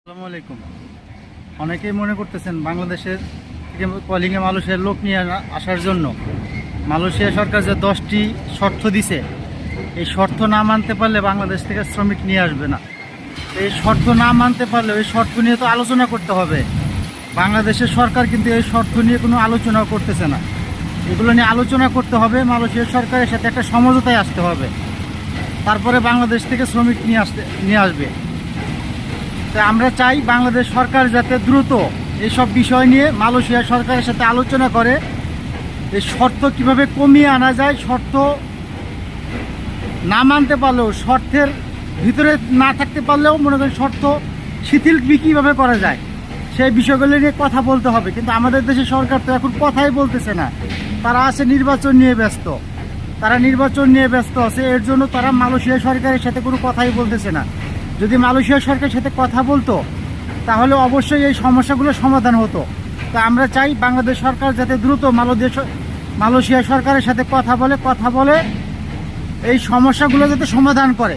আসসালামু আলাইকুম। অনেকেই মনে করতেছেন বাংলাদেশের থেকে কলিংয়ে মালয়েশিয়ার লোক নিয়ে আসার জন্য মালয়েশিয়া সরকার যে 10টি শর্ত দিছে, এই শর্ত না মানতে পারলে বাংলাদেশ থেকে শ্রমিক নিয়ে আসবে না। এই শর্ত না মানতে পারলে ওই শর্ত নিয়ে তো আলোচনা করতে হবে। বাংলাদেশের সরকার কিন্তু এই শর্ত নিয়ে কোনো আলোচনা করতেছে না। এগুলো নিয়ে আলোচনা করতে হবে, মালয়েশিয়া সরকারের সাথে একটা সমঝোতায় আসতে হবে, তারপরে বাংলাদেশ থেকে শ্রমিক নিয়ে আসবে। তো আমরা চাই বাংলাদেশ সরকার যাতে দ্রুত এইসব বিষয় নিয়ে মালয়েশিয়া সরকারের সাথে আলোচনা করে এই শর্ত কিভাবে কমিয়ে আনা যায়, শর্ত না মানতে পারলেও, শর্তের ভিতরে না থাকতে পারলেও মনে করেন শর্ত শিথিল কীভাবে করা যায় সেই বিষয়গুলো নিয়ে কথা বলতে হবে। কিন্তু আমাদের দেশের সরকার তো এখন কথাই বলতেছে না, তারা আছে নির্বাচন নিয়ে ব্যস্ত, আছে। এর জন্য তারা মালয়েশিয়া সরকারের সাথে কোনো কথাই বলতেছে না। যদি মালয়েশিয়া সরকারের সাথে কথা বলতো তাহলে অবশ্যই এই সমস্যাগুলোর সমাধান হতো। তা আমরা চাই বাংলাদেশ সরকার যাতে দ্রুত মালয়েশিয়া সরকারের সাথে কথা বলে এই সমস্যাগুলো যাতে সমাধান করে।